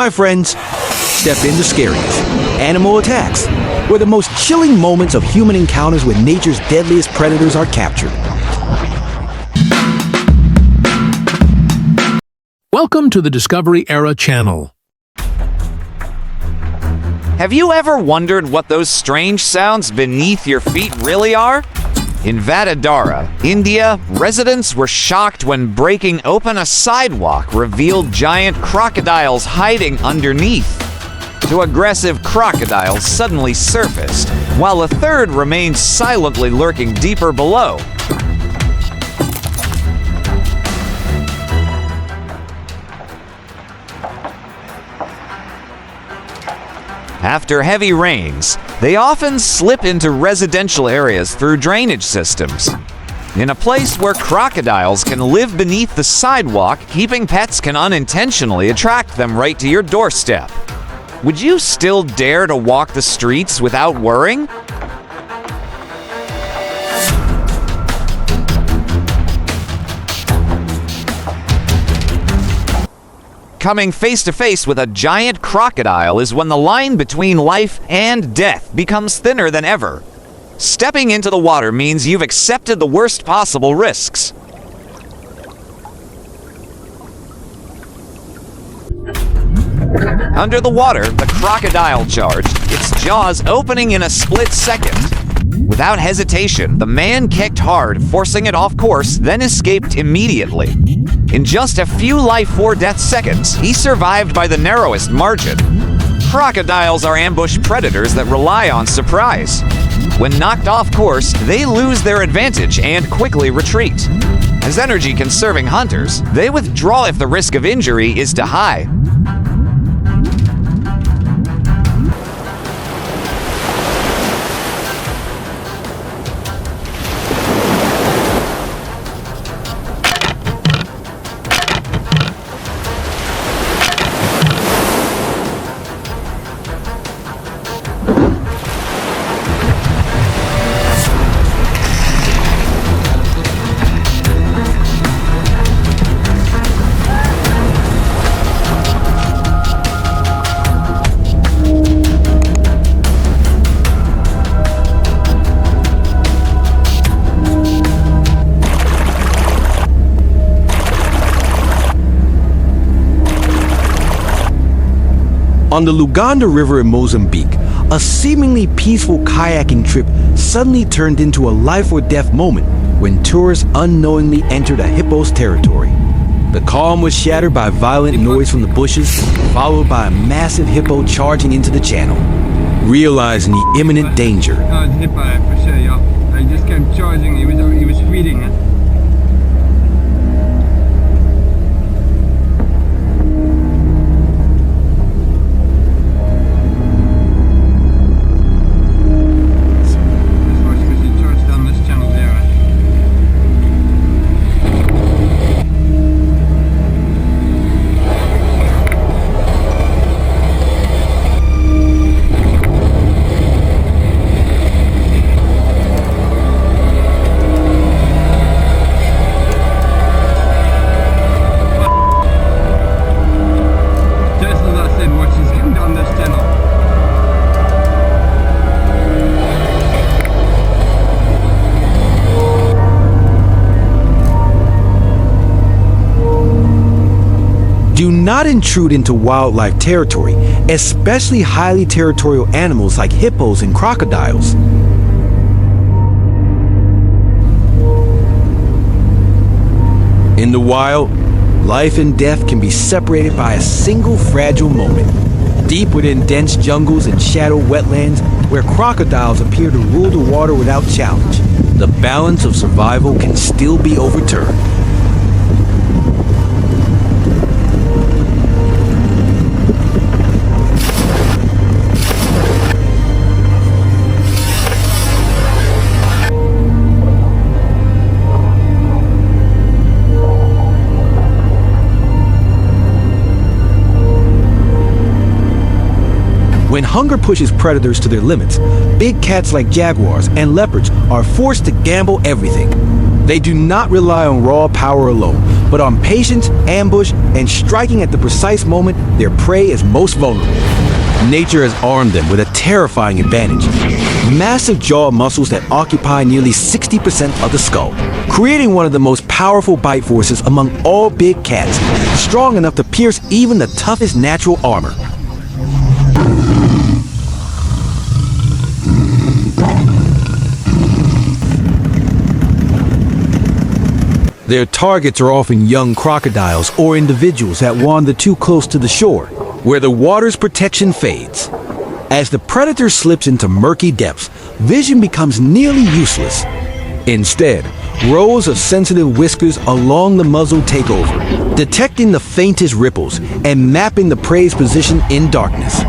my friends. Step into Scariest, Animal Attacks, where the most chilling moments of human encounters with nature's deadliest predators are captured. Welcome to the Discovery Era channel. Have you ever wondered what those strange sounds beneath your feet really are? In Vadodara, India, residents were shocked when breaking open a sidewalk revealed giant crocodiles hiding underneath. Two aggressive crocodiles suddenly surfaced, while a third remained silently lurking deeper below. After heavy rains, they often slip into residential areas through drainage systems. In a place where crocodiles can live beneath the sidewalk, keeping pets can unintentionally attract them right to your doorstep. Would you still dare to walk the streets without worrying? Coming face to face with a giant crocodile is when the line between life and death becomes thinner than ever. Stepping into the water means you've accepted the worst possible risks. Under the water, the crocodile charged, its jaws opening in a split second. Without hesitation, the man kicked hard, forcing it off course, then escaped immediately. In just a few life-or-death seconds, he survived by the narrowest margin. Crocodiles are ambush predators that rely on surprise. When knocked off course, they lose their advantage and quickly retreat. As energy-conserving hunters, they withdraw if the risk of injury is too high. On the Luganda River in Mozambique, a seemingly peaceful kayaking trip suddenly turned into a life-or-death moment when tourists unknowingly entered a hippo's territory. The calm was shattered by violent noise from the bushes, followed by a massive hippo charging into the channel. Realizing the imminent danger, It was hippo for sure, yeah. He just came charging, he was feeding it. Do not intrude into wildlife territory, especially highly territorial animals like hippos and crocodiles. In the wild, life and death can be separated by a single fragile moment. Deep within dense jungles and shadowed wetlands, where crocodiles appear to rule the water without challenge, the balance of survival can still be overturned. When hunger pushes predators to their limits, big cats like jaguars and leopards are forced to gamble everything. They do not rely on raw power alone, but on patience, ambush, and striking at the precise moment their prey is most vulnerable. Nature has armed them with a terrifying advantage. Massive jaw muscles that occupy nearly 60% of the skull, creating one of the most powerful bite forces among all big cats, strong enough to pierce even the toughest natural armor. Their targets are often young crocodiles or individuals that wander too close to the shore, where the water's protection fades. As the predator slips into murky depths, vision becomes nearly useless. Instead, rows of sensitive whiskers along the muzzle take over, detecting the faintest ripples and mapping the prey's position in darkness.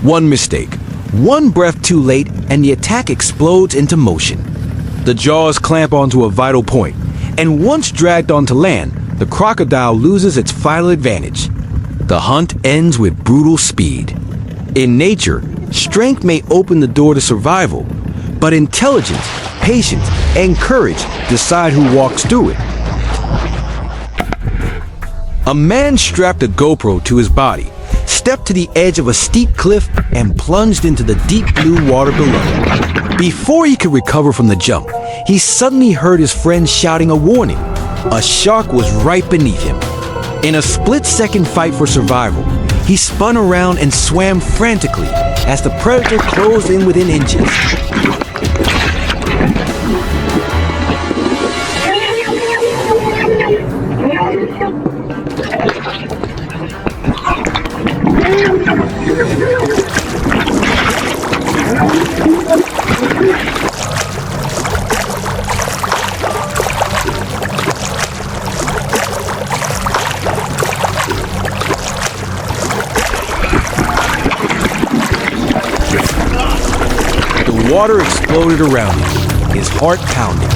One mistake, one breath too late, and the attack explodes into motion. The jaws clamp onto a vital point, and once dragged onto land, the crocodile loses its final advantage. The hunt ends with brutal speed. In nature, strength may open the door to survival, but intelligence, patience, and courage decide who walks through it. A man strapped a GoPro to his body, stepped to the edge of a steep cliff, and plunged into the deep blue water below. Before he could recover from the jump, he suddenly heard his friend shouting a warning. A shark was right beneath him. In a split-second fight for survival, he spun around and swam frantically as the predator closed in within inches. The water exploded around him, his heart pounding.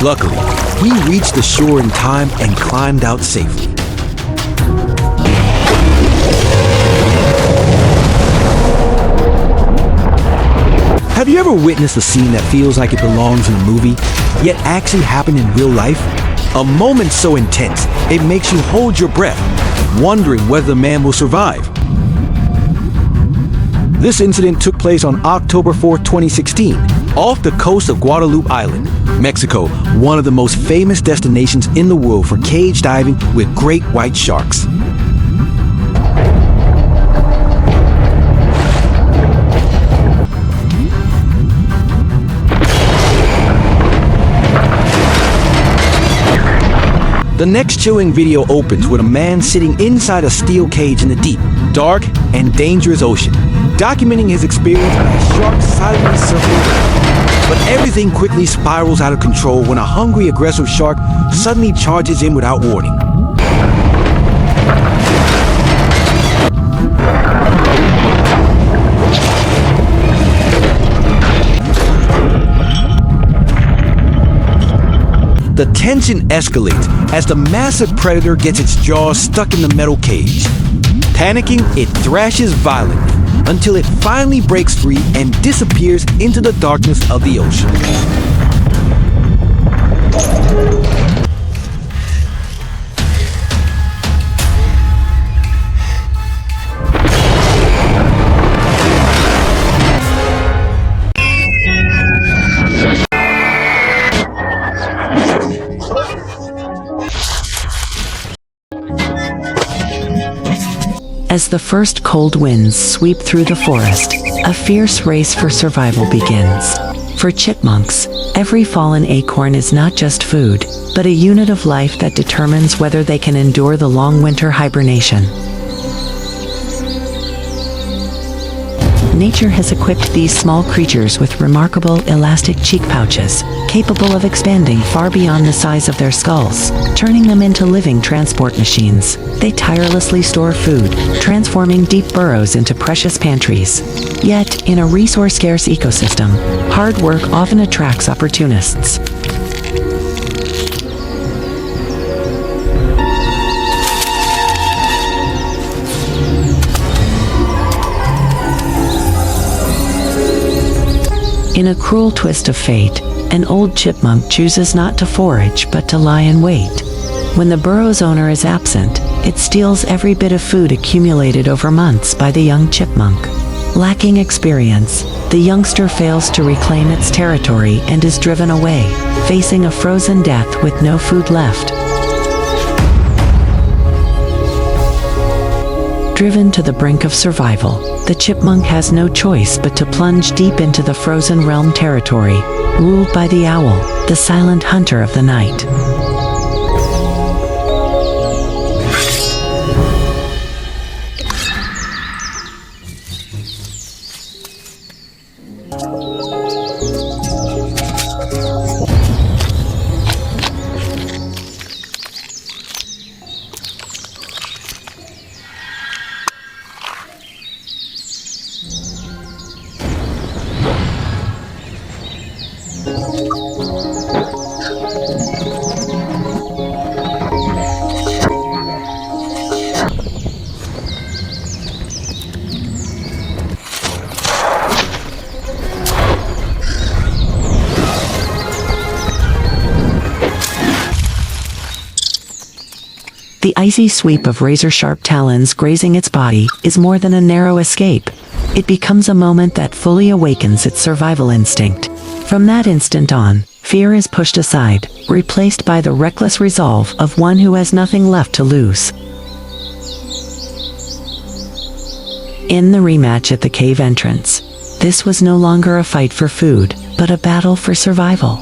Luckily, he reached the shore in time and climbed out safely. Have you ever witnessed a scene that feels like it belongs in a movie, yet actually happened in real life? A moment so intense, it makes you hold your breath, wondering whether the man will survive. This incident took place on October 4, 2016, off the coast of Guadalupe Island, Mexico, one of the most famous destinations in the world for cage diving with great white sharks. The next chilling video opens with a man sitting inside a steel cage in the deep, dark, and dangerous ocean, documenting his experience as sharks silently circle around. But everything quickly spirals out of control when a hungry, aggressive shark suddenly charges in without warning. The tension escalates as the massive predator gets its jaws stuck in the metal cage. Panicking, it thrashes violently until it finally breaks free and disappears into the darkness of the ocean. As the first cold winds sweep through the forest, a fierce race for survival begins. For chipmunks, every fallen acorn is not just food, but a unit of life that determines whether they can endure the long winter hibernation. Nature has equipped these small creatures with remarkable elastic cheek pouches, capable of expanding far beyond the size of their skulls, turning them into living transport machines. They tirelessly store food, transforming deep burrows into precious pantries. Yet, in a resource-scarce ecosystem, hard work often attracts opportunists. In a cruel twist of fate, an old chipmunk chooses not to forage but to lie in wait. When the burrow's owner is absent, it steals every bit of food accumulated over months by the young chipmunk. Lacking experience, the youngster fails to reclaim its territory and is driven away, facing a frozen death with no food left. Driven to the brink of survival, the chipmunk has no choice but to plunge deep into the frozen realm territory, ruled by the owl, the silent hunter of the night. The icy sweep of razor-sharp talons grazing its body is more than a narrow escape. It becomes a moment that fully awakens its survival instinct. From that instant on, fear is pushed aside, replaced by the reckless resolve of one who has nothing left to lose. In the rematch at the cave entrance, this was no longer a fight for food, but a battle for survival.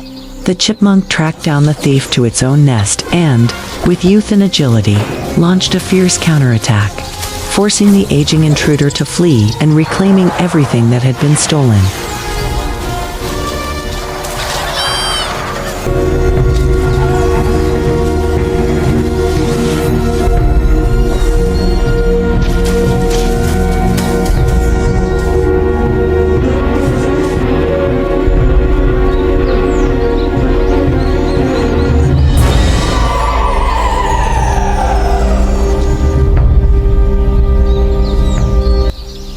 The chipmunk tracked down the thief to its own nest and, with youth and agility, launched a fierce counterattack, forcing the aging intruder to flee and reclaiming everything that had been stolen.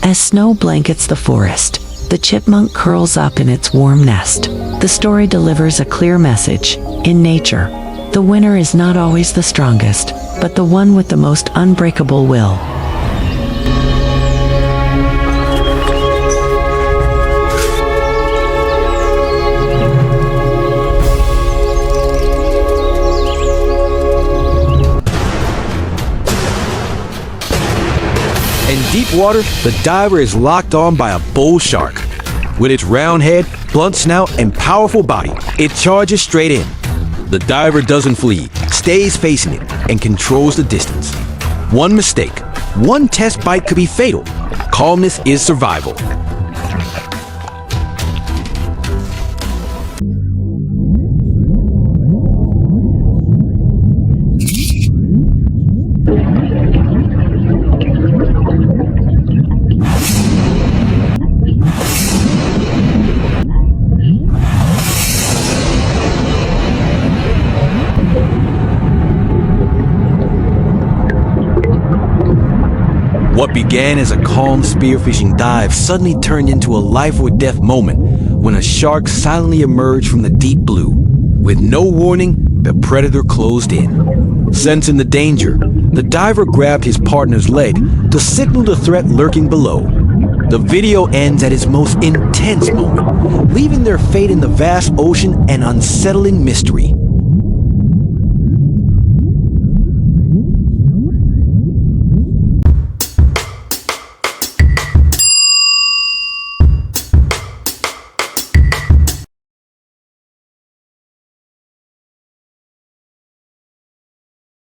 As snow blankets the forest, the chipmunk curls up in its warm nest. The story delivers a clear message. In nature, the winner is not always the strongest, but the one with the most unbreakable will. In deep water, the diver is locked on by a bull shark. With its round head, blunt snout, and powerful body, it charges straight in. The diver doesn't flee, stays facing it, and controls the distance. One mistake, one test bite could be fatal. Calmness is survival. What began as a calm spearfishing dive suddenly turned into a life-or-death moment when a shark silently emerged from the deep blue. With no warning, the predator closed in. Sensing the danger, the diver grabbed his partner's leg to signal the threat lurking below. The video ends at its most intense moment, leaving their fate in the vast ocean an unsettling mystery.